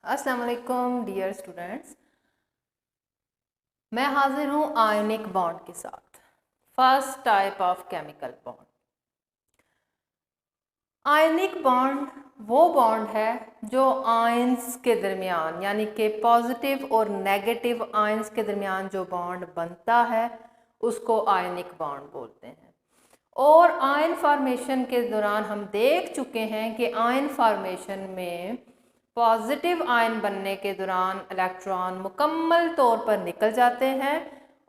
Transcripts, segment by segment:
अस्सलाम वालेकुम dear students, मैं हाजिर हूँ आयनिक बॉन्ड के साथ। First type of chemical bond. Ionic bond वो बॉन्ड है जो आयंस के दरमियान यानी कि पॉजिटिव और नेगेटिव आयंस के दरमियान जो बॉन्ड बनता है उसको आयनिक बॉन्ड बोलते हैं। और आयन फॉर्मेशन के दौरान हम देख चुके हैं कि आयन फॉर्मेशन में पॉजिटिव आयन बनने के दौरान इलेक्ट्रॉन मुकम्मल तौर पर निकल जाते हैं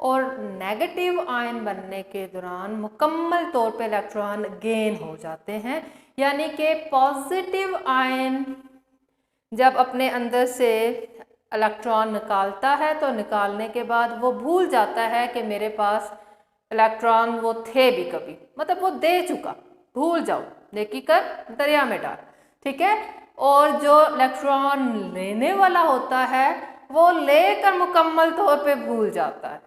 और नेगेटिव आयन बनने के दौरान मुकम्मल तौर पर इलेक्ट्रॉन गेन हो जाते हैं। यानी कि पॉजिटिव आयन जब अपने अंदर से इलेक्ट्रॉन निकालता है तो निकालने के बाद वो भूल जाता है कि मेरे पास इलेक्ट्रॉन वो थे भी कभी, मतलब वो दे चुका, भूल जाओ, नेकी कर दरिया में डाल, ठीक है। और जो इलेक्ट्रॉन लेने वाला होता है वो लेकर मुकम्मल तौर पे भूल जाता है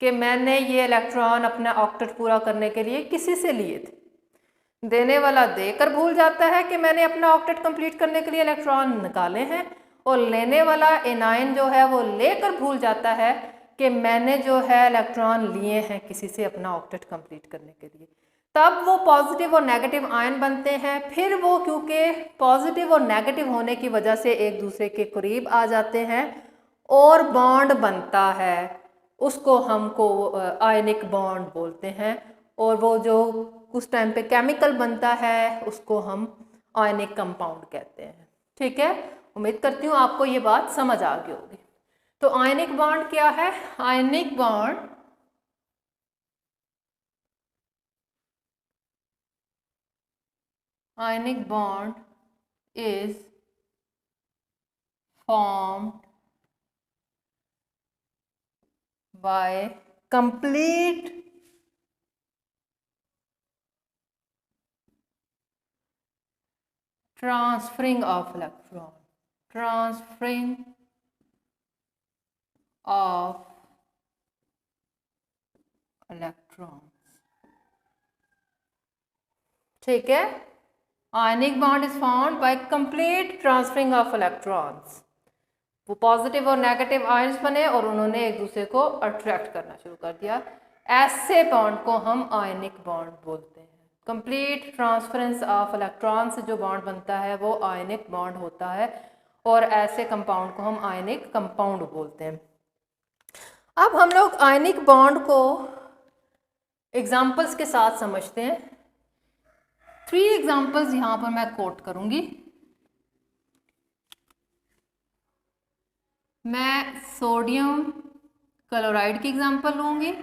कि मैंने ये इलेक्ट्रॉन अपना ऑक्टेट पूरा करने के लिए किसी से लिए थे। देने वाला देकर भूल जाता है कि मैंने अपना ऑक्टेट कंप्लीट करने के लिए इलेक्ट्रॉन निकाले हैं, और लेने वाला एनायन जो है वो लेकर भूल जाता है कि मैंने जो है इलेक्ट्रॉन लिए हैं किसी से अपना ऑक्टेट कंप्लीट करने के लिए। तब वो पॉजिटिव और नेगेटिव आयन बनते हैं। फिर वो क्योंकि पॉजिटिव और नेगेटिव होने की वजह से एक दूसरे के करीब आ जाते हैं और बॉन्ड बनता है, उसको हमको आयनिक बॉन्ड बोलते हैं। और वो जो उस टाइम पे केमिकल बनता है उसको हम आयनिक कंपाउंड कहते हैं, ठीक है। उम्मीद करती हूँ आपको ये बात समझ आ गई होगी। तो आयनिक बॉन्ड क्या है? Ionic bond is formed by complete transferring of electron, transferring of electrons, ठीक है। Ionic bond is found by complete transferring of electrons. वो पॉजिटिव और नेगेटिव आयंस बने और उन्होंने एक दूसरे को अट्रैक्ट करना शुरू कर दिया। ऐसे बॉन्ड को हम आयनिक बॉन्ड बोलते हैं। कंप्लीट ट्रांसफरेंस ऑफ इलेक्ट्रॉन से जो बॉन्ड बनता है वो आयनिक बॉन्ड होता है, और ऐसे कंपाउंड को हम आयनिक कंपाउंड बोलते हैं। अब हम लोग आयनिक बॉन्ड को एग्जाम्पल्स के साथ समझते हैं। 3 एग्जाम्पल्स यहाँ पर मैं कोट करूँगी। मैं सोडियम क्लोराइड की एग्जांपल लूँगी,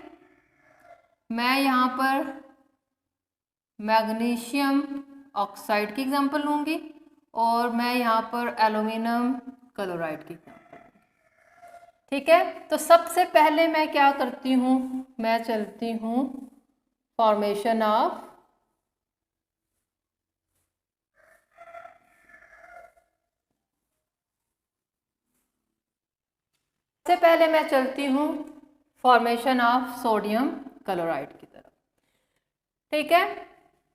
मैं यहाँ पर मैग्नीशियम ऑक्साइड की एग्जांपल लूँगी, और मैं यहाँ पर एल्यूमिनियम क्लोराइड की एग्जांपल लूँगी, ठीक है। तो सबसे पहले मैं क्या करती हूँ, मैं चलती हूँ formation of formation of sodium chloride की तरफ, ठीक है।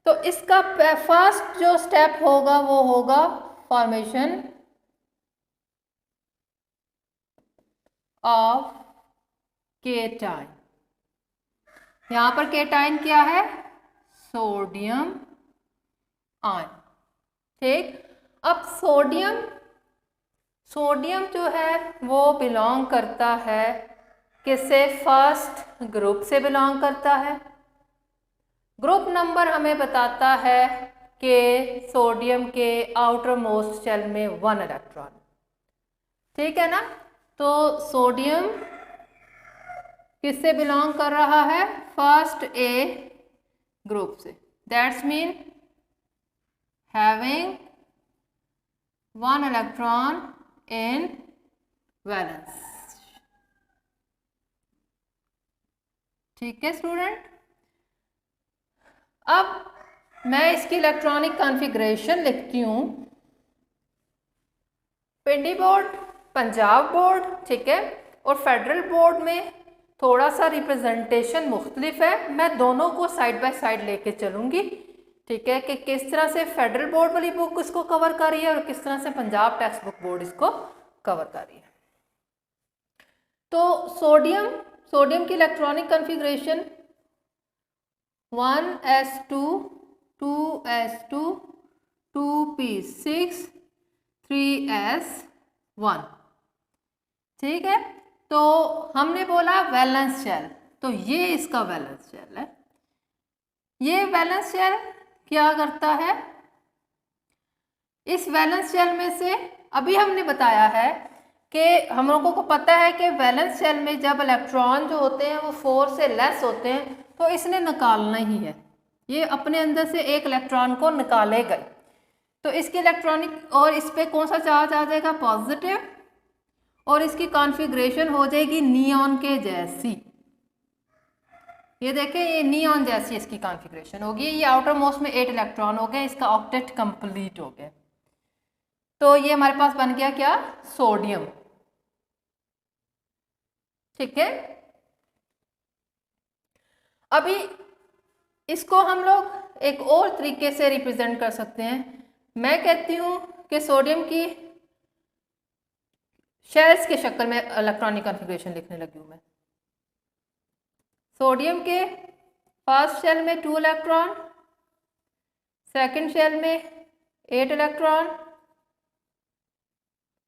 तो इसका फर्स्ट जो स्टेप होगा वो होगा फॉर्मेशन ऑफ केटाइन। यहाँ पर केटाइन क्या है? सोडियम आयन, ठीक। अब सोडियम जो है वो बिलोंग करता है किससे? फर्स्ट ग्रुप से बिलोंग करता है। ग्रुप नंबर हमें बताता है कि सोडियम के आउटर मोस्ट शेल में 1 इलेक्ट्रॉन, ठीक है ना। तो सोडियम किससे बिलोंग कर रहा है? फर्स्ट ए ग्रुप से। That's mean having 1 electron in valence, ठीक है स्टूडेंट। अब मैं इसकी इलेक्ट्रॉनिक कॉन्फ़िगरेशन लिखती हूँ। पिंडी बोर्ड, पंजाब बोर्ड, ठीक है, और फेडरल बोर्ड में थोड़ा सा रिप्रेजेंटेशन मुख्तलिफ है। मैं दोनों को साइड बाय साइड लेके चलूँगी, ठीक है, कि किस तरह से फेडरल बोर्ड वाली बुक इसको कवर कर रही है और किस तरह से पंजाब टेक्स्ट बुक बोर्ड इसको कवर कर रही है। तो सोडियम की electronic configuration 1s2 2s2 2p6 3s1। ठीक है, तो हमने बोला वैलेंस शेल, तो ये इसका वैलेंस शेल है। ये वैलेंस शेल क्या करता है, इस वैलेंस शेल में से अभी हमने बताया है कि हम लोगों को पता है कि वैलेंस शेल में जब इलेक्ट्रॉन जो होते हैं वो 4 से लेस होते हैं तो इसने निकालना ही है, ये अपने अंदर से एक इलेक्ट्रॉन को निकालेगा। तो इसकी इलेक्ट्रॉनिक और इस पे कौन सा चार्ज आ जाएगा, पॉजिटिव, और इसकी कॉन्फ़िगरेशन हो जाएगी नियॉन के जैसी। ये देखें, ये नियॉन जैसी इसकी कॉन्फ़िगरेशन होगी। ये आउटर मोस्ट में 8 इलेक्ट्रॉन हो गए, इसका ऑक्टेट कंप्लीट हो गया। तो ये हमारे पास बन गया क्या, सोडियम। ठीक है, अभी इसको हम लोग एक और तरीके से रिप्रेजेंट कर सकते हैं। मैं कहती हूं कि सोडियम की शेल्स के शक्ल में इलेक्ट्रॉनिक कॉन्फ़िगरेशन लिखने लगी हूं मैं। सोडियम के फर्स्ट शेल में 2 इलेक्ट्रॉन, सेकंड शेल में 8 इलेक्ट्रॉन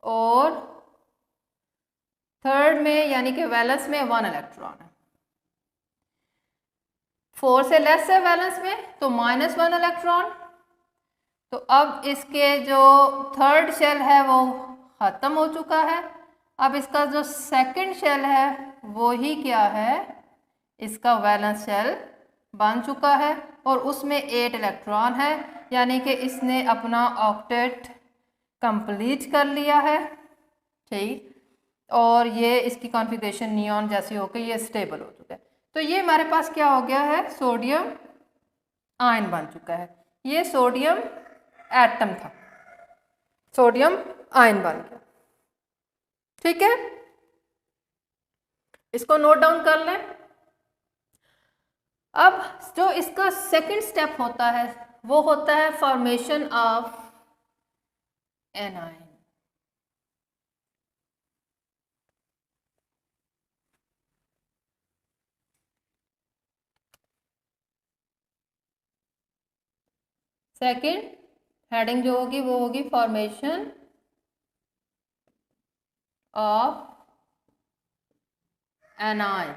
और थर्ड में यानी कि वैलेंस में 1 इलेक्ट्रॉन है। 4 से लेस है वैलेंस में तो -1 इलेक्ट्रॉन। तो अब इसके जो थर्ड शेल है वो ख़त्म हो चुका है। अब इसका जो सेकंड शेल है वो ही क्या है, इसका वैलेंस शेल बन चुका है और उसमें 8 इलेक्ट्रॉन है, यानी कि इसने अपना ऑक्टेट कंप्लीट कर लिया है। ठीक, और ये इसकी कॉन्फ़िगरेशन नियॉन जैसी हो गई, ये स्टेबल हो चुका है। तो ये हमारे पास क्या हो गया है, सोडियम आयन बन चुका है। ये सोडियम एटम था, सोडियम आयन बन गया। ठीक है, इसको नोट डाउन कर लें। अब जो इसका सेकंड स्टेप होता है वो होता है formation of anion. Second heading जो होगी वो होगी फॉर्मेशन ऑफ एनाइन।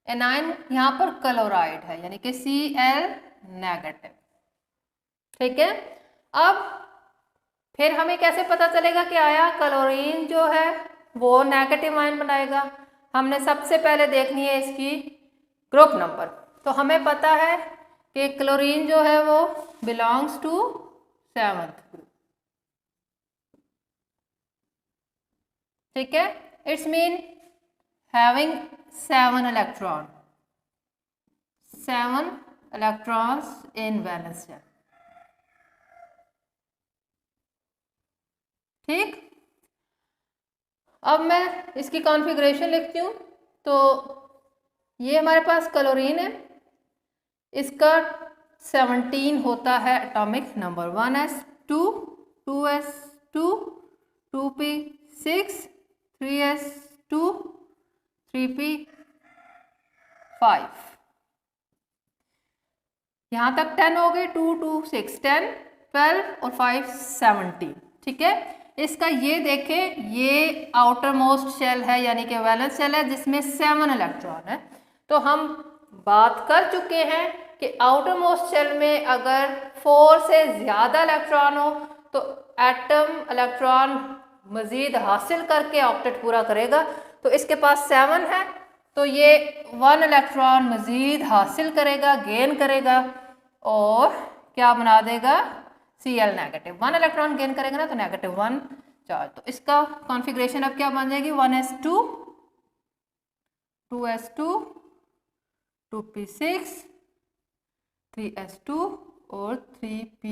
एनाइन यहाँ पर क्लोराइड है, यानी कि Cl नेगेटिव। ठीक है, अब फिर हमें कैसे पता चलेगा कि आया क्लोरीन जो है वो नेगेटिव आयन बनाएगा। हमने सबसे पहले देखनी है इसकी ग्रुप नंबर। तो हमें पता है कि क्लोरीन जो है वो बिलोंग्स टू 7th ग्रुप। ठीक है, it's mean having 7 electron, 7 electrons in valence shell. ठीक, अब मैं इसकी कॉन्फ़िगरेशन लिखती हूँ। तो ये हमारे पास क्लोरीन है, इसका 17 होता है atomic number, 1s2 2s2 2p6 3s2 3p5। यहाँ तक 10 हो गए, 2 2 6 10 12 और 5 17। ठीक है, इसका ये देखें, ये आउटर मोस्ट शेल है यानी कि वैलेंस शेल है जिसमें 7 इलेक्ट्रॉन है। तो हम बात कर चुके हैं कि आउटर मोस्ट शेल में अगर 4 से ज़्यादा इलेक्ट्रॉन हो तो एटम इलेक्ट्रॉन मज़ीद हासिल करके ऑक्टेट पूरा करेगा। तो इसके पास 7 है तो ये 1 इलेक्ट्रॉन मज़ीद हासिल करेगा, गेन करेगा और क्या बना देगा, Cl नेगेटिव। 1 इलेक्ट्रॉन गेन करेगा ना तो -1 चार्ज। तो इसका कॉन्फ़िगरेशन अब क्या बन जाएगी, 1s2 2s2 2p6 3s2 और 3p,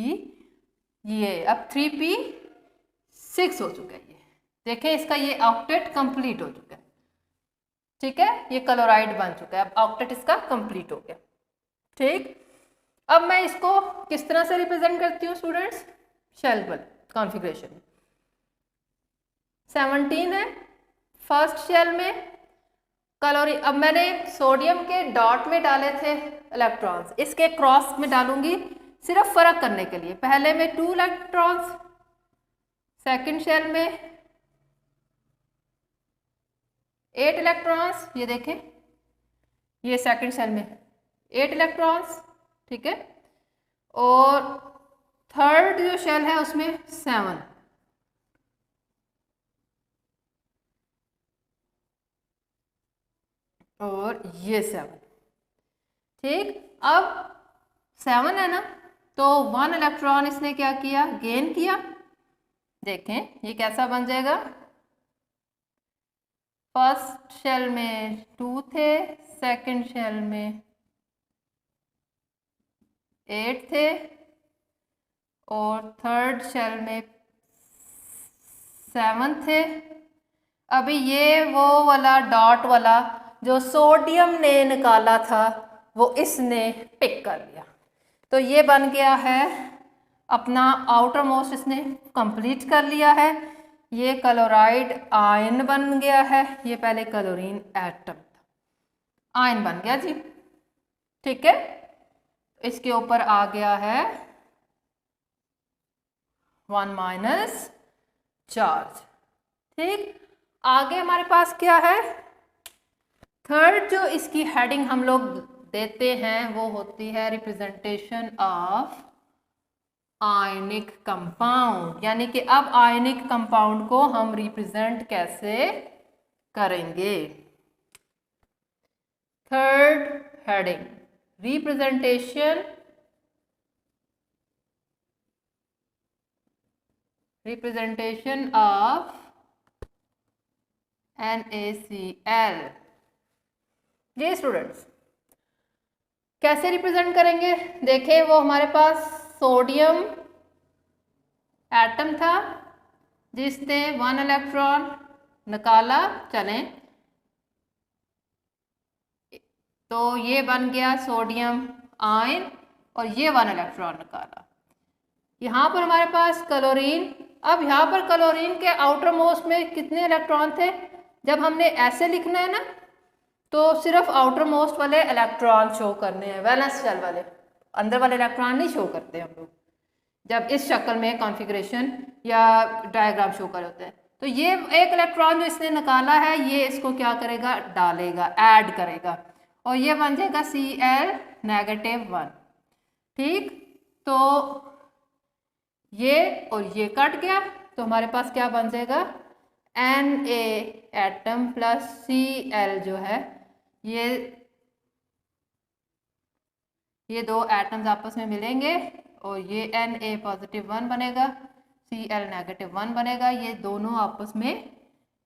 ये अब 3p6 हो चुका है। ये देखें, इसका ये ऑक्टेट कंप्लीट हो चुका है। ठीक है, ये क्लोराइड बन चुका है, अब ऑक्टेट इसका कंप्लीट हो गया। ठीक, अब मैं इसको किस तरह से रिप्रेजेंट करती हूँ स्टूडेंट्स, शेल कॉन्फ़िगरेशन 17 है फर्स्ट शेल में क्लोरीन। अब मैंने सोडियम के डॉट में डाले थे इलेक्ट्रॉन्स, इसके क्रॉस में डालूंगी सिर्फ फर्क करने के लिए। पहले में 2 इलेक्ट्रॉन्स, सेकंड शेल में 8 इलेक्ट्रॉन्स, ये देखें ये सेकंड शेल में 8 इलेक्ट्रॉन्स, ठीक है। और थर्ड जो शेल है उसमें 7, और ये 7, ठीक। अब 7 है ना, तो 1 इलेक्ट्रॉन इसने क्या किया, गेन किया। देखें ये कैसा बन जाएगा, फर्स्ट शेल में 2 थे, सेकंड शेल में 8 थे, और थर्ड शेल में 7 थे। अभी ये वो वाला डॉट वाला जो सोडियम ने निकाला था वो इसने पिक कर लिया, तो ये बन गया है अपना आउटर मोस्ट, इसने कंप्लीट कर लिया है। ये क्लोराइड आयन बन गया है, ये पहले क्लोरीन एटम था, आयन बन गया जी, ठीक है। इसके ऊपर आ गया है 1 माइनस चार्ज, ठीक। आगे हमारे पास क्या है, थर्ड जो इसकी हेडिंग हम लोग देते हैं वो होती है रिप्रेजेंटेशन ऑफ आयनिक कंपाउंड, यानी कि अब आयनिक कंपाउंड को हम रिप्रेजेंट कैसे करेंगे। Third heading representation of NaCl। जी स्टूडेंट्स, कैसे रिप्रेजेंट करेंगे, देखें वो हमारे पास सोडियम एटम था जिसने 1 इलेक्ट्रॉन निकाला, चलें तो ये बन गया सोडियम आयन, और ये 1 इलेक्ट्रॉन निकाला। यहाँ पर हमारे पास क्लोरीन, अब यहाँ पर क्लोरीन के आउटर मोस्ट में कितने इलेक्ट्रॉन थे, जब हमने ऐसे लिखना है ना तो सिर्फ आउटर मोस्ट वाले इलेक्ट्रॉन शो करने हैं, वैलेंस शेल वाले, अंदर वाले इलेक्ट्रॉन नहीं शो करते हम लोग जब इस शक्ल में कॉन्फ़िगरेशन या डायग्राम शो कर होते हैं। तो ये एक इलेक्ट्रॉन जो इसने निकाला है ये इसको क्या करेगा, डालेगा, ऐड करेगा, और ये बन जाएगा Cl-1, ठीक। तो ये और ये कट गया, तो हमारे पास क्या बन जाएगा, Na एटम प्लस Cl जो है, ये दो एटम्स आपस में मिलेंगे और ये Na पॉजिटिव 1 बनेगा, Cl नेगेटिव 1 बनेगा, ये दोनों आपस में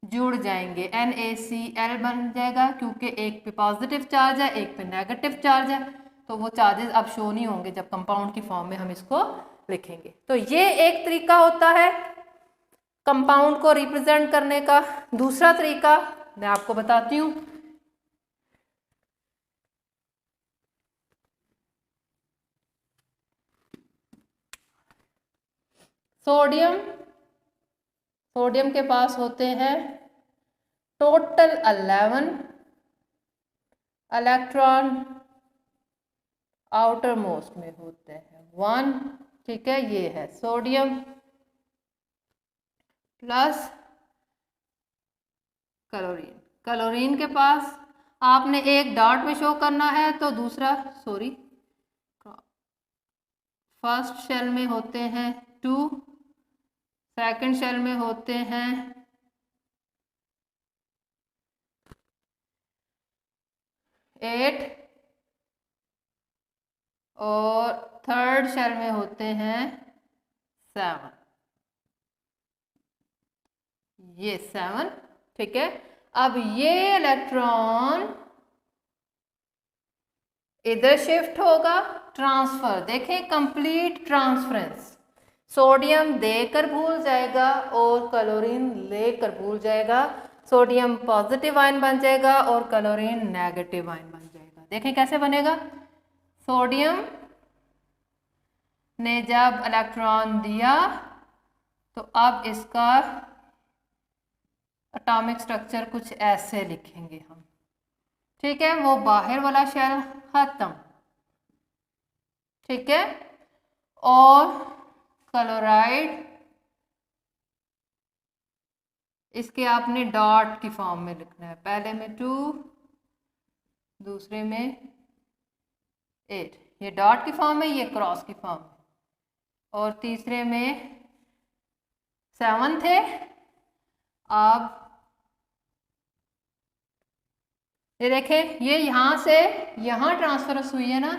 जुड़ जाएंगे, NaCl बन जाएगा, क्योंकि एक पे पॉजिटिव चार्ज है एक पे नेगेटिव चार्ज है, तो वो चार्जेस अब शो नहीं होंगे जब कंपाउंड की फॉर्म में हम इसको लिखेंगे। तो ये एक तरीका होता है कंपाउंड को रिप्रेजेंट करने का। दूसरा तरीका मैं आपको बताती हूँ, सोडियम के पास होते हैं टोटल 11 इलेक्ट्रॉन, आउटर मोस्ट में होते हैं 1, ठीक है। ये है सोडियम प्लस क्लोरीन के पास आपने एक डॉट में शो करना है तो दूसरा, फर्स्ट शेल में होते हैं 2, सेकंड शेल में होते हैं 8, और थर्ड शेल में होते हैं 7, ये 7, ठीक है। अब ये इलेक्ट्रॉन इधर शिफ्ट होगा, ट्रांसफर, देखें कंप्लीट ट्रांसफरेंस, सोडियम देकर भूल जाएगा और क्लोरीन लेकर भूल जाएगा, सोडियम पॉजिटिव आयन बन जाएगा और क्लोरीन नेगेटिव आयन बन जाएगा। देखें कैसे बनेगा, सोडियम ने जब इलेक्ट्रॉन दिया तो अब इसका एटॉमिक स्ट्रक्चर कुछ ऐसे लिखेंगे हम, ठीक है। वो बाहर वाला शेल खत्म, ठीक है। और क्लोराइड इसके आपने डॉट की फॉर्म में लिखना है, पहले में 2, दूसरे में 8, ये डॉट की फॉर्म है, ये क्रॉस की फॉर्म है, और तीसरे में 7 थे। अब ये देखें, ये यहाँ से यहाँ ट्रांसफरस हुई है ना,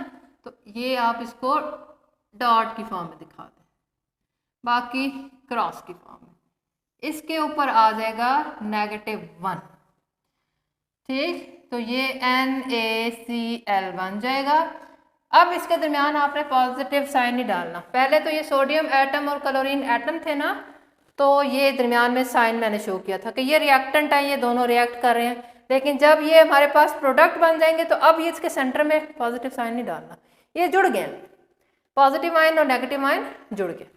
तो ये आप इसको डॉट की फॉर्म में दिखा दें, बाकी क्रॉस की फॉर्म में। इसके ऊपर आ जाएगा -1, ठीक। तो ये NaCl बन जाएगा। अब इसके दरमियान आपने पॉजिटिव साइन नहीं डालना। पहले तो ये सोडियम एटम और क्लोरीन एटम थे ना, तो ये दरमियान में साइन मैंने शो किया था कि ये रिएक्टेंट है, ये दोनों रिएक्ट कर रहे हैं। लेकिन जब ये हमारे पास प्रोडक्ट बन जाएंगे तो अब ये इसके सेंटर में पॉजिटिव साइन नहीं डालना, ये जुड़ गए, पॉजिटिव आयन और नेगेटिव आयन जुड़ गए,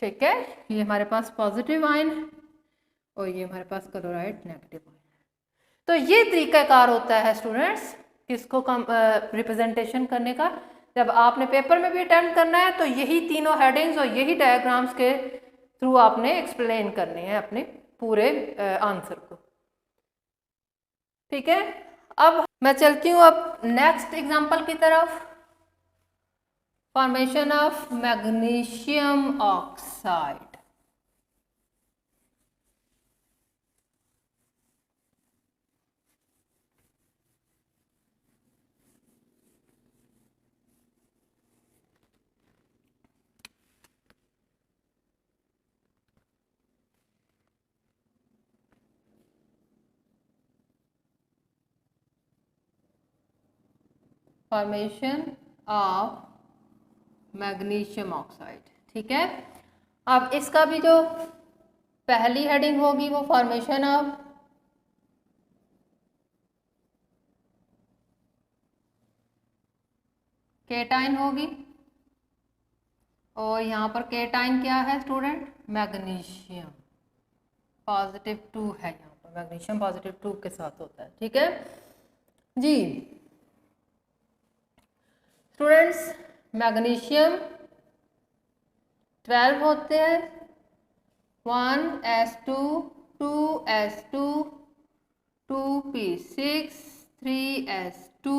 ठीक है। ये हमारे पास पॉजिटिव आयन और ये हमारे पास क्लोराइड नेगेटिव आयन। तो ये तरीकाकार होता है स्टूडेंट्स किसको रिप्रेजेंटेशन करने का। जब आपने पेपर में भी अटेम्प्ट करना है तो यही तीनों हेडिंग्स और यही डायग्राम्स के थ्रू आपने एक्सप्लेन करने हैं अपने पूरे आंसर को, ठीक है। अब मैं चलती हूँ अब नेक्स्ट एग्जांपल की तरफ। Formation of magnesium oxide. Formation of magnesium oxide, ठीक है। अब इसका भी जो पहली हेडिंग होगी वो फॉर्मेशन ऑफ केटाइन होगी, और यहाँ पर केटाइन क्या है स्टूडेंट, मैग्नीशियम +2 है, यहाँ पर मैग्नीशियम +2 के साथ होता है, ठीक है जी। स्टूडेंट्स मैग्नीशियम 12 होते हैं, 1s2 2s2 2p6 3s2,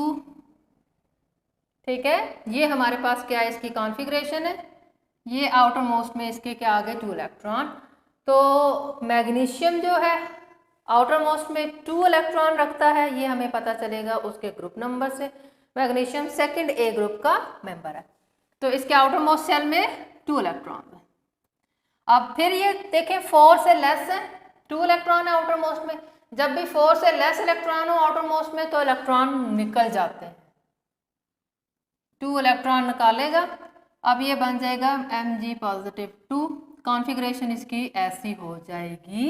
ठीक है। ये हमारे पास क्या है, इसकी कॉन्फ़िगरेशन है। ये आउटर मोस्ट में इसके क्या आ गए 2 इलेक्ट्रॉन। तो मैग्नीशियम जो है आउटर मोस्ट में 2 इलेक्ट्रॉन रखता है, ये हमें पता चलेगा उसके ग्रुप नंबर से। मैग्नीशियम सेकंड ए ग्रुप का मेंबर है, तो इसके आउटर मोस्ट शेल में 2 इलेक्ट्रॉन है। अब फिर ये देखें 4 से लेस है, 2 इलेक्ट्रॉन है आउटर मोस्ट में। जब भी 4 से लेस इलेक्ट्रॉन हो आउटर मोस्ट में तो इलेक्ट्रॉन निकल जाते हैं, 2 इलेक्ट्रॉन निकालेगा। अब ये बन जाएगा Mg+2। कॉन्फ़िगरेशन इसकी ऐसी हो जाएगी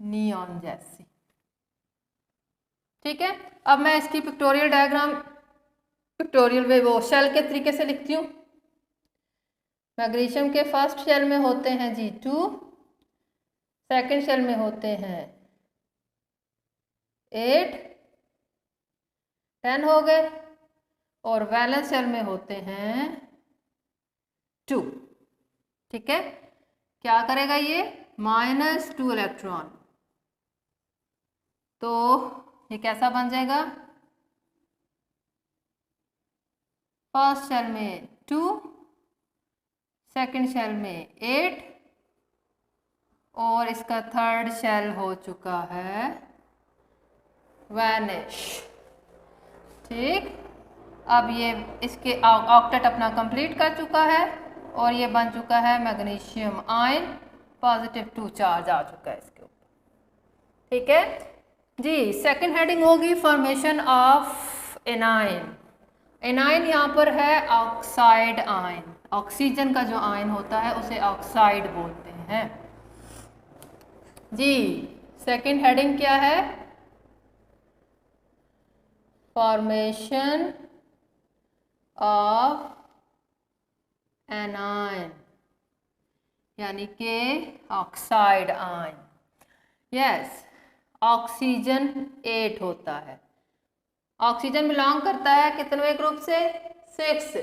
नियॉन जैसी, ठीक है। अब मैं इसकी पिक्टोरियल डायग्राम पिक्टोरियल वे वो शेल के तरीके से लिखती हूँ। मैग्नीशियम के फर्स्ट शेल में होते हैं G2, सेकंड शेल में होते हैं 8 10 हो गए, और वैलेंस शेल में होते हैं 2, ठीक है। क्या करेगा ये -2 इलेक्ट्रॉन, तो ये कैसा बन जाएगा, फर्स्ट शेल में 2, सेकंड शेल में 8, और इसका थर्ड शेल हो चुका है वैनिश, ठीक। अब ये इसके ऑक्टेट अपना कंप्लीट कर चुका है और ये बन चुका है मैग्नीशियम आयन, +2 चार्ज आ चुका है इसके ऊपर, ठीक है जी। सेकंड हेडिंग होगी फॉर्मेशन ऑफ एनाइन। एनाइन यहाँ पर है ऑक्साइड आयन, ऑक्सीजन का जो आयन होता है उसे ऑक्साइड बोलते हैं जी। सेकंड हेडिंग क्या है, फॉर्मेशन ऑफ एनायन यानी कि ऑक्साइड आयन। यस, ऑक्सीजन 8 होता है। ऑक्सीजन बिलोंग करता है कितने ग्रुप से? 6,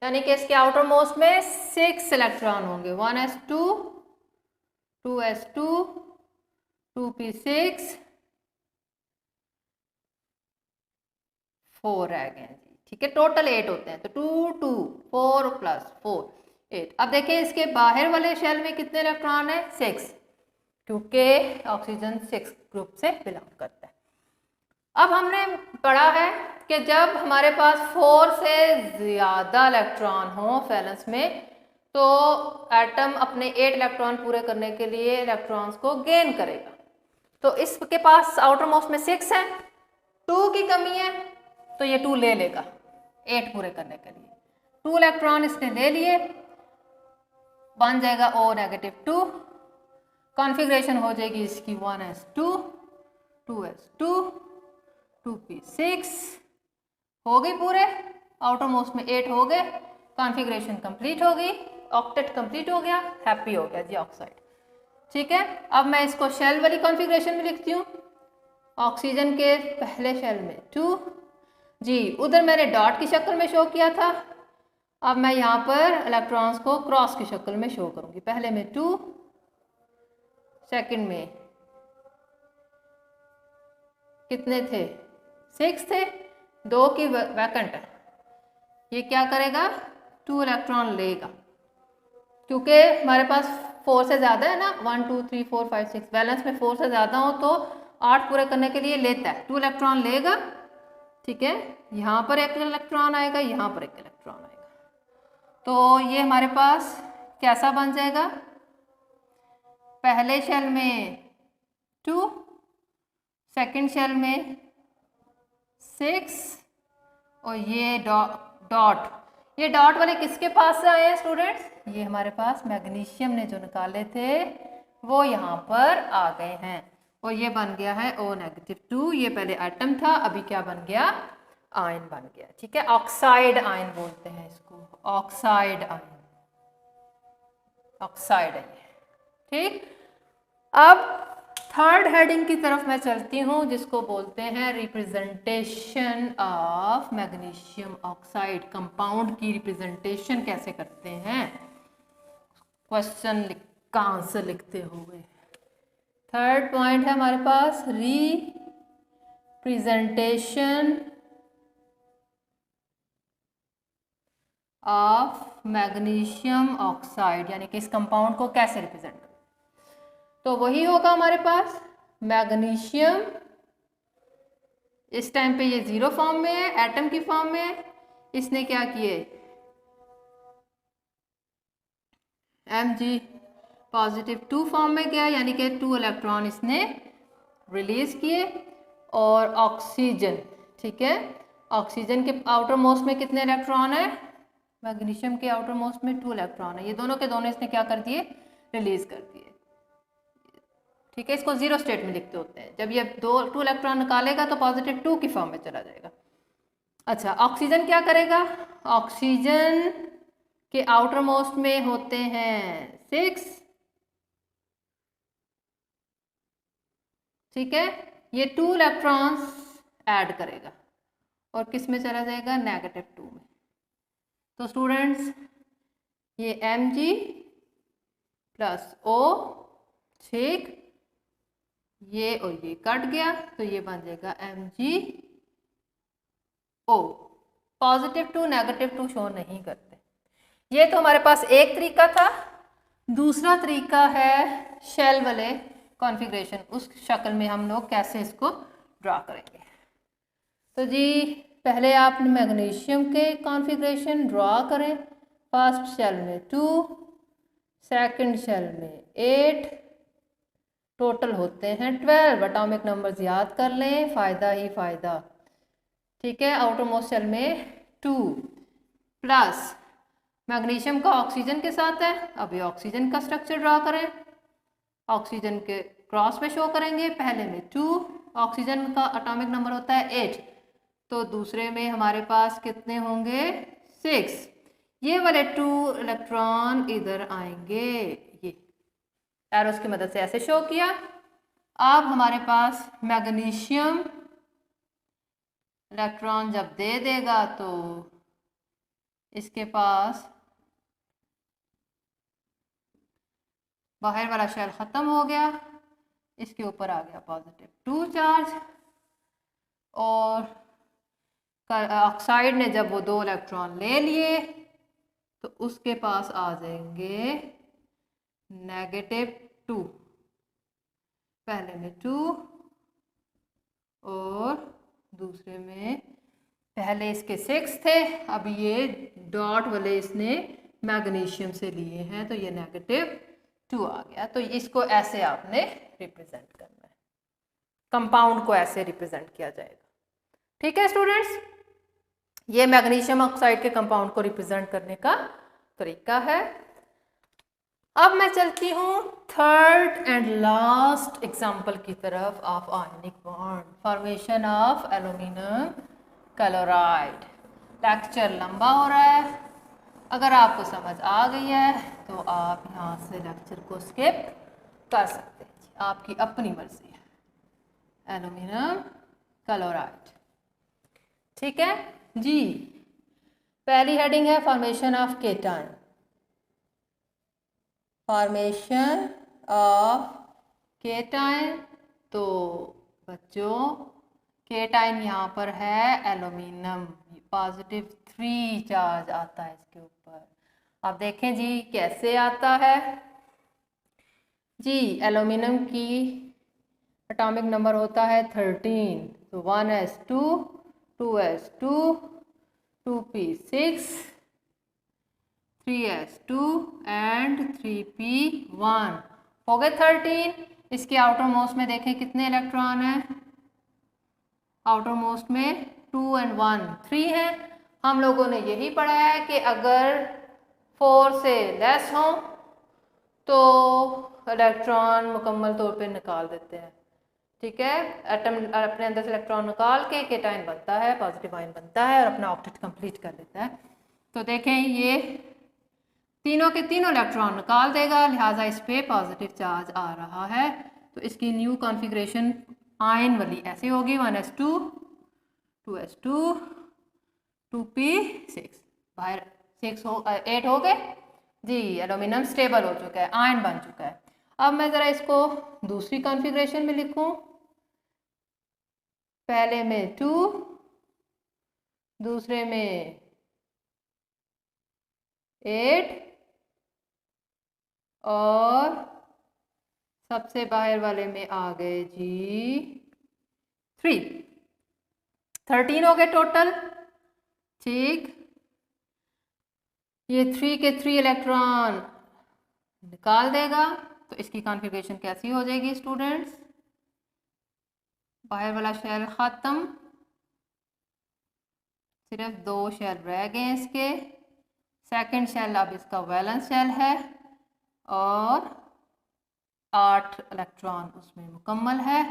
यानी कि इसके आउटर मोस्ट में 6 इलेक्ट्रॉन होंगे। 1s2, 2s2, 2p6, 4 रह गए जी। ठीक है, टोटल 8 होते हैं, तो 2 2 4 + 4 8। अब देखिए इसके बाहर वाले शेल में कितने इलेक्ट्रॉन है? 6, क्योंकि ऑक्सीजन 6 ग्रुप से बिलोंग करता है। अब हमने पढ़ा है कि जब हमारे पास 4 से ज़्यादा इलेक्ट्रॉन हो वैलेंस में, तो एटम अपने 8 इलेक्ट्रॉन पूरे करने के लिए इलेक्ट्रॉन्स को गेन करेगा। तो इसके पास आउटर मोस्ट में 6 है, 2 की कमी है, तो ये 2 ले लेगा 8 पूरे करने के लिए। 2 इलेक्ट्रॉन इसने ले लिए, बन जाएगा O-2। कॉन्फ़िगरेशन हो जाएगी इसकी 1s2, 2s2, 2p6, हो गई पूरे, आउटर मोस्ट में 8 हो गए, कॉन्फ़िगरेशन कंप्लीट हो गई, ऑक्टेट कंप्लीट हो गया, हैप्पी हो गया जी ऑक्साइड। ठीक है, अब मैं इसको शेल वाली कॉन्फ़िगरेशन में लिखती हूँ। ऑक्सीजन के पहले शेल में 2 जी, उधर मैंने डॉट की शक्ल में शो किया था, अब मैं यहाँ पर इलेक्ट्रॉन्स को क्रॉस की शक्ल में शो करूँगी। पहले में 2, सेकंड में कितने थे? 6 थे, 2 की वैकेंट है, ये क्या करेगा? 2 इलेक्ट्रॉन लेगा, क्योंकि हमारे पास 4 से ज़्यादा है ना, 1 2 3 4 5 6, बैलेंस में 4 से ज़्यादा हो तो 8 पूरे करने के लिए लेता है, 2 इलेक्ट्रॉन लेगा। ठीक है, यहाँ पर एक इलेक्ट्रॉन आएगा, यहाँ पर एक इलेक्ट्रॉन आएगा, तो ये हमारे पास कैसा बन जाएगा? पहले शेल में 2, सेकंड शेल में 6, और ये डॉट, ये डॉट वाले किसके पास से आए हैं स्टूडेंट्स? ये हमारे पास मैग्नीशियम ने जो निकाले थे वो यहाँ पर आ गए हैं, और ये बन गया है O-2। ये पहले एटम था, अभी क्या बन गया? आयन बन गया। ठीक है, ऑक्साइड आयन बोलते हैं इसको, ऑक्साइड आयन, ऑक्साइड है। ठीक, अब थर्ड हेडिंग की तरफ मैं चलती हूँ, जिसको बोलते हैं representation of magnesium oxide. Compound की रिप्रेजेंटेशन कैसे करते हैं, क्वेश्चन का आंसर लिखते हुए। थर्ड पॉइंट है हमारे पास रिप्रेजेंटेशन ऑफ मैग्नीशियम ऑक्साइड, यानी कि इस कंपाउंड को कैसे रिप्रेजेंट करें। तो वही होगा हमारे पास मैग्नीशियम, इस टाइम पे ये 0 फॉर्म में है, एटम की फॉर्म में है, इसने क्या किए? Mg+2 फॉर्म में गया, यानी कि 2 इलेक्ट्रॉन इसने रिलीज किए। और ऑक्सीजन, ठीक है, ऑक्सीजन के आउटर मोस्ट में कितने इलेक्ट्रॉन है? मैग्नीशियम के आउटर मोस्ट में 2 इलेक्ट्रॉन है, ये दोनों के दोनों इसने क्या कर दिए? रिलीज कर दिए। ठीक है, इसको 0 स्टेट में लिखते होते हैं, जब ये 2 इलेक्ट्रॉन निकालेगा तो +2 की फॉर्म में चला जाएगा। अच्छा, ऑक्सीजन क्या करेगा? ऑक्सीजन के आउटर मोस्ट में होते हैं 6, ठीक है, ये 2 इलेक्ट्रॉन्स ऐड करेगा और किस में चला जाएगा? -2 में। तो स्टूडेंट्स ये Mg+O, ठीक, ये और ये कट गया, तो ये बन जाएगा MgO। +2 -2 शो नहीं करते। ये तो हमारे पास एक तरीका था। दूसरा तरीका है शेल वाले कॉन्फ़िगरेशन, उस शक्ल में हम लोग कैसे इसको ड्रा करेंगे। तो जी पहले आप मैग्नीशियम के कॉन्फ़िगरेशन ड्रा करें। फर्स्ट शेल में 2, सेकंड शेल में 8, टोटल होते हैं 12। एटॉमिक नंबर्स याद कर लें, फ़ायदा ही फ़ायदा। ठीक है, आउटर मोस्ट शेल में 2 प्लस मैग्नीशियम का ऑक्सीजन के साथ है, अब ये ऑक्सीजन का स्ट्रक्चर ड्रा करें। ऑक्सीजन के क्रॉस में शो करेंगे, पहले में 2, ऑक्सीजन का एटॉमिक नंबर होता है 8, तो दूसरे में हमारे पास कितने होंगे? 6। ये वाले 2 इलेक्ट्रॉन इधर आएंगे, ये एरोस की मदद से ऐसे शो किया। अब हमारे पास मैग्नीशियम इलेक्ट्रॉन जब दे देगा तो इसके पास बाहर वाला शेल ख़त्म हो गया, इसके ऊपर आ गया पॉजिटिव 2 चार्ज। और ऑक्साइड ने जब वो 2 इलेक्ट्रॉन ले लिए तो उसके पास आ जाएंगे -2, पहले में 2 और दूसरे में, पहले इसके 6 थे, अब ये डॉट वाले इसने मैग्नीशियम से लिए हैं तो ये -2 आ गया। तो इसको ऐसे आपने रिप्रेजेंट करना है, कंपाउंड को ऐसे रिप्रेजेंट किया जाएगा। ठीक है स्टूडेंट्स, ये मैग्नीशियम ऑक्साइड के कंपाउंड को रिप्रेजेंट करने का तरीका है। अब मैं चलती हूँ थर्ड एंड लास्ट एग्जाम्पल की तरफ of ionic bond, formation of aluminium chloride. Lecture लंबा हो रहा है, अगर आपको समझ आ गई है तो आप यहाँ से लेक्चर को स्किप कर सकते हैं, आपकी अपनी मर्जी है। एल्यूमिनियम क्लोराइड, ठीक है जी। पहली हेडिंग है formation of cation, formation of cation. तो बच्चों केटाइन यहाँ पर है एल्यूमिनियम, +3 चार्ज आता है इसके ऊपर। आप देखें जी कैसे आता है जी। एल्यूमिनियम की एटॉमिक नंबर होता है 13, तो 1s2, 2s2, 2p6, 3s2 and 3p1 हो गए 13। इसके आउटर मोस्ट में देखें कितने इलेक्ट्रॉन हैं, आउटर मोस्ट में 2 और 1 3 है। हम लोगों ने यही पढ़ा है कि अगर 4 से लेस हो तो इलेक्ट्रॉन मुकम्मल तौर पे निकाल देते हैं, ठीक है। एटम अपने अंदर से इलेक्ट्रॉन निकाल के केटाइन बनता है, पॉजिटिव आयन बनता है और अपना ऑक्टेट कंप्लीट कर देता है। तो देखें ये तीनों के तीनों इलेक्ट्रॉन निकाल देगा, लिहाजा इस पे पॉजिटिव चार्ज आ रहा है। तो इसकी न्यू कॉन्फ़िगरेशन आयन वाली ऐसे होगी, 1s2, 2s2, 2p6, बाहर 8 हो गए जी। एल्यूमिनियम स्टेबल हो चुका है, आयन बन चुका है। अब मैं ज़रा इसको दूसरी कॉन्फ़िगरेशन में लिखूं, पहले में 2, दूसरे में 8 और सबसे बाहर वाले में आ गए जी 3, 13 हो गए टोटल, ठीक। ये 3 के 3 इलेक्ट्रॉन निकाल देगा, तो इसकी कॉन्फ़िगरेशन कैसी हो जाएगी स्टूडेंट्स, बाहर वाला शेल ख़त्म, सिर्फ 2 शेल रह गए इसके। सेकंड शेल अब इसका वैलेंस शेल है और 8 इलेक्ट्रॉन उसमें मुकम्मल है,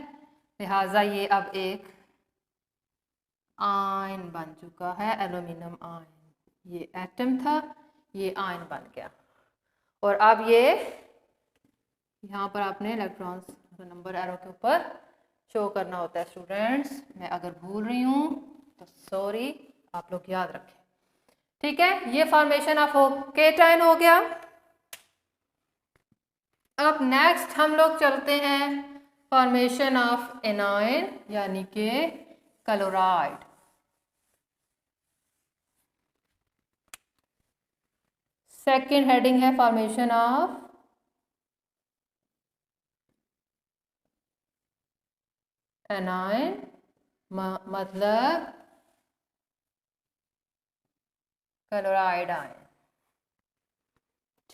लिहाजा ये अब एक आयन बन चुका है, एल्यूमिनियम आयन। ये एटम था, ये आयन बन गया। और अब ये यहाँ पर आपने इलेक्ट्रॉन्स नंबर एरो के ऊपर शो करना होता है स्टूडेंट्स। मैं अगर भूल रही हूँ तो सॉरी, आप लोग याद रखें, ठीक है। ये फॉर्मेशन ऑफ केटाइन हो गया। अब नेक्स्ट हम लोग चलते हैं फॉर्मेशन ऑफ एनायन यानी कि क्लोराइड। सेकेंड हेडिंग है फॉर्मेशन ऑफ एनायन, मतलब क्लोराइड आयन,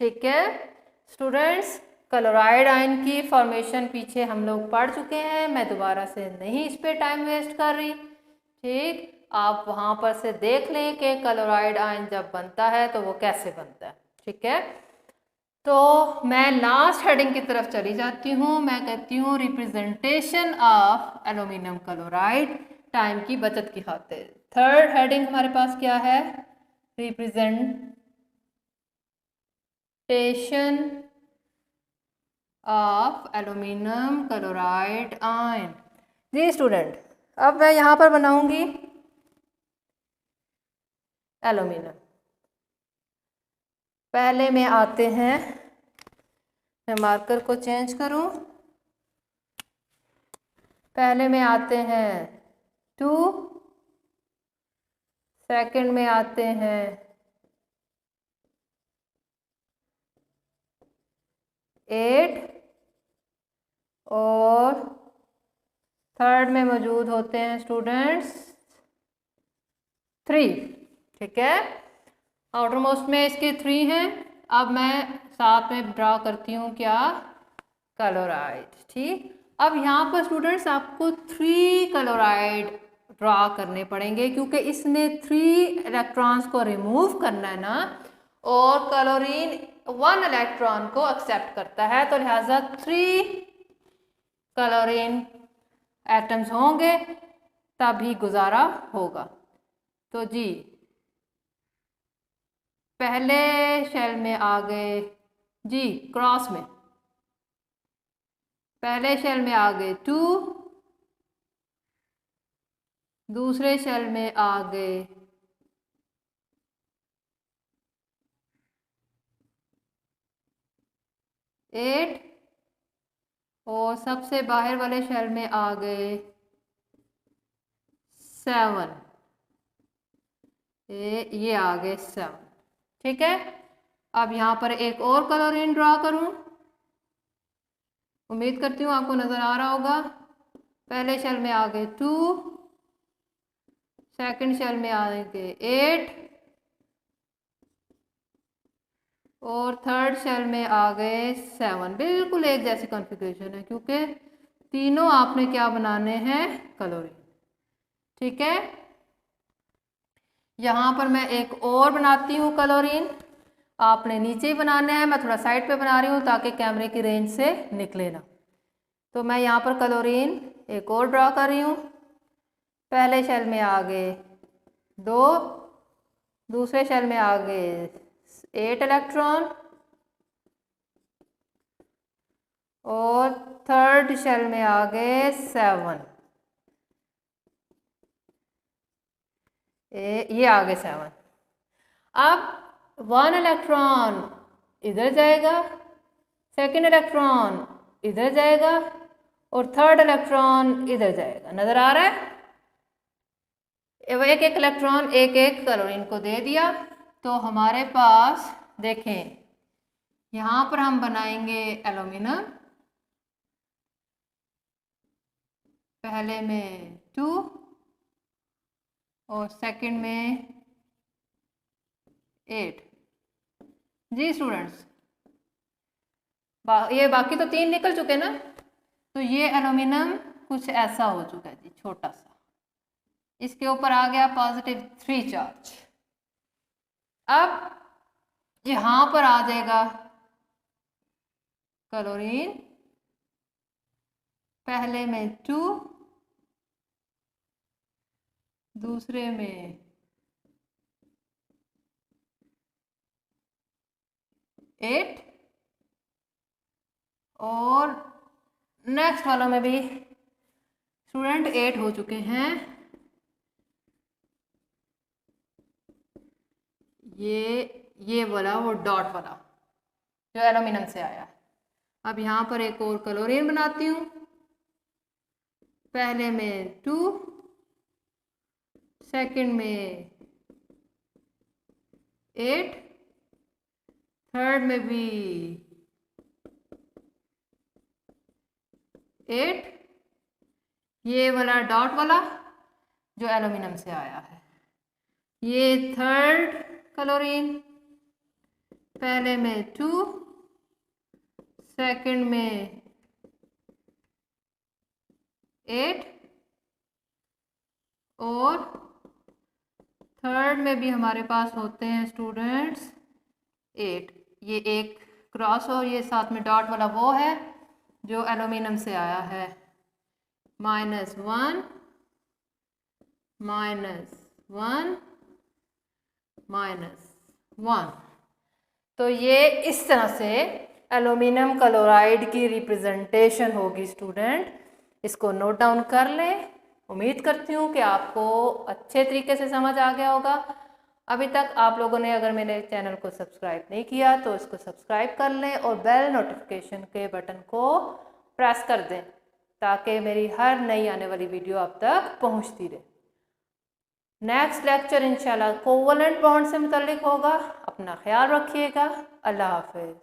ठीक है स्टूडेंट्स। क्लोराइड आयन की फॉर्मेशन पीछे हम लोग पढ़ चुके हैं, मैं दोबारा से नहीं इस पर टाइम वेस्ट कर रही, ठीक। आप वहाँ पर से देख लें कि क्लोराइड आयन जब बनता है तो वो कैसे बनता है, ठीक है। तो मैं लास्ट हेडिंग की तरफ चली जाती हूँ, मैं कहती हूँ representation of aluminium chloride time की बचत की खातिर। थर्ड हेडिंग हमारे पास क्या है, represent of aluminium chloride ion. जी स्टूडेंट, अब मैं यहाँ पर बनाऊंगी एल्यूमिनियम। पहले में आते हैं, मैं मार्कर को चेंज करूं, पहले में आते हैं 2, सेकंड में आते हैं 8 और थर्ड में मौजूद होते हैं स्टूडेंट्स 3। ठीक है, आउटर मोस्ट में इसके 3 हैं। अब मैं साथ में ड्रा करती हूँ क्या, क्लोराइड। ठीक, अब यहाँ पर स्टूडेंट्स आपको 3 क्लोराइड ड्रा करने पड़ेंगे क्योंकि इसने 3 इलेक्ट्रॉन्स को रिमूव करना है ना, और क्लोरीन 1 इलेक्ट्रॉन को एक्सेप्ट करता है, तो लिहाजा 3 क्लोरीन एटम्स होंगे तभी गुजारा होगा। तो जी पहले शेल में आ गए जी क्रॉस में, पहले शेल में आ गए 2, दूसरे शेल में आ गए 8 और सबसे बाहर वाले शेल में आ गए 7। ये आ गए 7। ठीक है, अब यहाँ पर एक और क्लोरीन ड्रा करूँ, उम्मीद करती हूँ आपको नज़र आ रहा होगा। पहले शेल में आ गए 2, सेकंड शेल में आ गए 8 और थर्ड शेल में आ गए 7। बिल्कुल एक जैसी कॉन्फ़िगरेशन है क्योंकि तीनों आपने क्या बनाने हैं, क्लोरीन। ठीक है, यहाँ पर मैं एक और बनाती हूँ क्लोरीन, आपने नीचे ही बनाने हैं, मैं थोड़ा साइड पे बना रही हूँ ताकि कैमरे की रेंज से निकले ना। तो मैं यहाँ पर क्लोरीन एक और ड्रा कर रही हूँ। पहले शेल में आ गए 2, दूसरे शेल में आ गए 8 इलेक्ट्रॉन और थर्ड शेल में आ गए 7। ये आ गए 7। अब 1 इलेक्ट्रॉन इधर जाएगा, सेकंड इलेक्ट्रॉन इधर जाएगा और थर्ड इलेक्ट्रॉन इधर जाएगा। नज़र आ रहा है, एक एक इलेक्ट्रॉन एक एक क्लोरीन को दे दिया। तो हमारे पास देखें, यहाँ पर हम बनाएंगे एल्यूमिनियम, पहले में 2 और सेकंड में 8। जी स्टूडेंट्स, ये बाकी तो 3 निकल चुके ना, तो ये एल्यूमिनियम कुछ ऐसा हो चुका है जी, छोटा सा। इसके ऊपर आ गया +3 चार्ज। अब यहाँ पर आ जाएगा क्लोरीन, पहले में 2, दूसरे में 8 और नेक्स्ट वालों में भी स्टूडेंट 8 हो चुके हैं। ये वाला वो डॉट वाला जो एल्यूमिनियम से आया। अब यहाँ पर एक और क्लोरीन बनाती हूँ, पहले में 2, सेकंड में 8, थर्ड में भी 8, ये वाला डॉट वाला जो एल्यूमिनियम से आया है। ये थर्ड क्लोरीन, पहले में 2, सेकंड में 8 और थर्ड में भी हमारे पास होते हैं स्टूडेंट्स 8। ये एक क्रॉस और ये साथ में डॉट वाला वो है जो एल्यूमिनियम से आया है। -1 -1 -1। तो ये इस तरह से एल्यूमिनियम क्लोराइड की रिप्रेजेंटेशन होगी स्टूडेंट, इसको नोट डाउन कर लें। उम्मीद करती हूँ कि आपको अच्छे तरीके से समझ आ गया होगा। अभी तक आप लोगों ने अगर मेरे चैनल को सब्सक्राइब नहीं किया तो इसको सब्सक्राइब कर लें और बेल नोटिफिकेशन के बटन को प्रेस कर दें ताकि मेरी हर नई आने वाली वीडियो आप तक पहुंचती रहे। नेक्स्ट लेक्चर इंशाल्लाह कोवलेंट बॉन्ड से मुतल्लिक होगा। अपना ख्याल रखिएगा। अल्लाह हाफिज़।